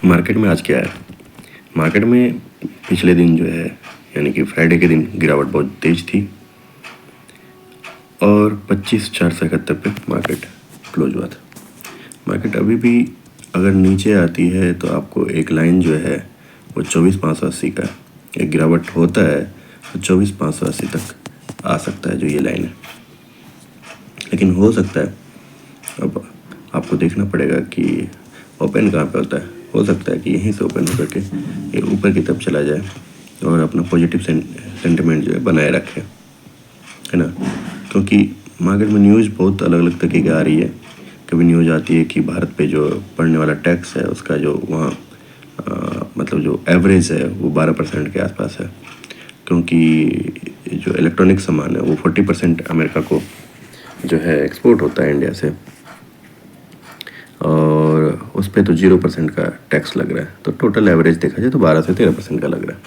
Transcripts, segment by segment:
Market में आज क्या है? मार्केट में पिछले दिन जो है यानी कि फ्राइडे के दिन गिरावट बहुत तेज थी और 25,471 पे मार्केट क्लोज हुआ था। मार्केट अभी भी अगर नीचे आती है तो आपको एक लाइन जो है वो 24,580 का एक गिरावट होता है तो 24,580 तक आ सकता है जो ये लाइन है। लेकिन हो सकता है, अब आपको देखना पड़ेगा कि ओपन कहाँ पे होता है। हो सकता है कि यहीं से ओपन होकर के ये ऊपर की तरफ चला जाए और अपना पॉजिटिव सेंटिमेंट जो है बनाए रखे, है ना। क्योंकि मार्केट में न्यूज़ बहुत अलग अलग तरीके की आ रही है। कभी न्यूज़ आती है कि भारत पे जो पड़ने वाला टैक्स है उसका जो वहाँ मतलब जो एवरेज है वो 12% के आसपास है, क्योंकि जो इलेक्ट्रॉनिक सामान है वो 40% अमेरिका को जो है एक्सपोर्ट होता है इंडिया से, और उस पर तो 0% का टैक्स लग रहा है। तो टोटल एवरेज देखा जाए तो 12 से 13% का लग रहा है।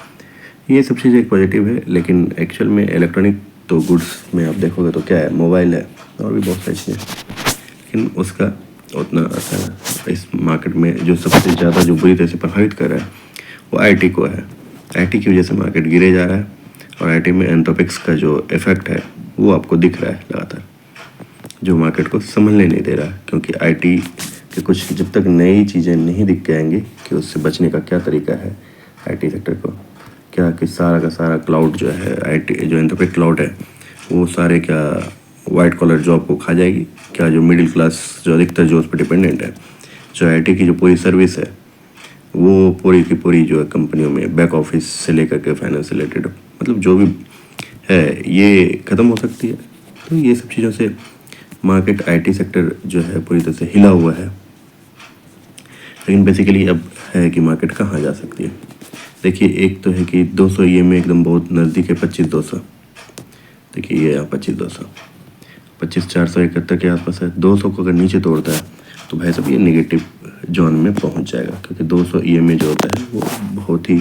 ये सब चीज़ें एक पॉजिटिव है। लेकिन एक्चुअल में इलेक्ट्रॉनिक तो गुड्स में आप देखोगे तो क्या है, मोबाइल है और भी बहुत सारी चीज़ें, लेकिन उसका उतना असर इस मार्केट में जो सबसे ज़्यादा जो बुरी तरह से प्रभावित कर रहा है वो आईटी को है। आईटी की वजह से मार्केट गिरे जा रहा है और आईटी में एंथ्रोपिक्स का जो इफेक्ट है वो आपको दिख रहा है लगातार, जो मार्केट को संभलने नहीं दे रहा है। क्योंकि आईटी के कुछ जब तक नई चीज़ें नहीं दिख के आएंगी कि उससे बचने का क्या तरीका है आईटी सेक्टर को, क्या कि सारा का सारा क्लाउड जो है आईटी जो एंथ्रोपिक क्लाउड है वो सारे क्या वाइट कॉलर जॉब को खा जाएगी क्या, जो मिडिल क्लास जो अधिकतर जो उस पर डिपेंडेंट है, जो आईटी की जो पूरी सर्विस है वो पूरी की पूरी जो है कंपनियों में बैक ऑफिस से लेकर के फाइनेंस से रिलेटेड मतलब जो भी है ये ख़त्म हो सकती है। तो ये सब चीज़ों से मार्केट आईटी सेक्टर जो है पूरी तरह से हिला हुआ है। लेकिन बेसिकली अब है कि मार्केट कहाँ जा सकती है। देखिए, एक तो है कि 200 ये में एकदम बहुत नज़दीक है 25,200। देखिए ये यहाँ 25,200 25,471 के आसपास है। 200 को अगर नीचे तोड़ता है तो भाई साहब ये नेगेटिव जोन में पहुँच जाएगा, क्योंकि 200 EMA जो होता है वो बहुत ही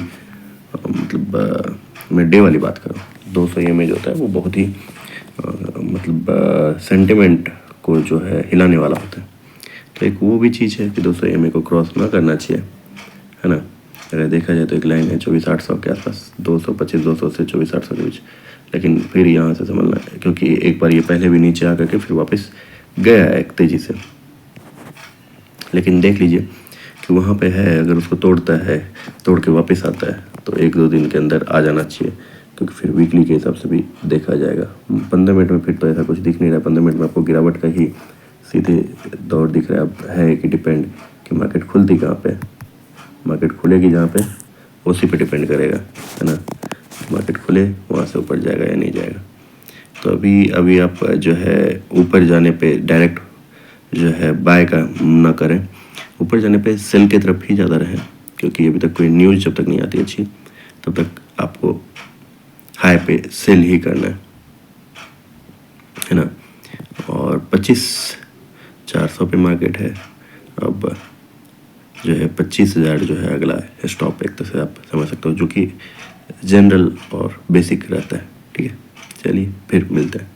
मतलब मैं डे वाली बात कर रहा हूँ। 200 EMA जो होता है वो बहुत ही मतलब सेंटिमेंट को जो है हिलाने वाला होता है। तो एक वो भी चीज़ है कि 200 EMA को क्रॉस ना करना चाहिए, है ना। अगर देखा जाए तो एक लाइन है 24,800 के आसपास, 225 से 24,800 के बीच। लेकिन फिर यहाँ से समझना है, क्योंकि एक बार ये पहले भी नीचे आकर के फिर वापस गया है एक तेज़ी से। लेकिन देख लीजिए कि वहाँ पे है, अगर उसको तोड़ता है, तोड़ के वापस आता है तो 1-2 दिन के अंदर आ जाना चाहिए, क्योंकि फिर वीकली के हिसाब से भी देखा जाएगा। 15 मिनट में फिर तो ऐसा कुछ दिख नहीं रहा। 15 मिनट में आपको गिरावट का ही सीधे दौर दिख रहा है। अब है कि डिपेंड कि मार्केट खुलती कहाँ पे, मार्केट खुलेगी जहाँ पे उसी पे डिपेंड करेगा, है ना। मार्केट खुले वहाँ से ऊपर जाएगा या नहीं जाएगा। तो अभी आप जो है ऊपर जाने पे डायरेक्ट जो है बाय का ना करें, ऊपर जाने पे सेल की तरफ ही ज़्यादा रहें, क्योंकि अभी तक कोई न्यूज़ जब तक नहीं आती अच्छी तब तक आपको हाई पे सेल ही करना है ना। और 25,400 पे मार्केट है। अब जो है 25,000 जो है अगला स्टॉप एक तरह से आप समझ सकते हो, जो कि जनरल और बेसिक रहता है। ठीक है, चलिए फिर मिलते हैं।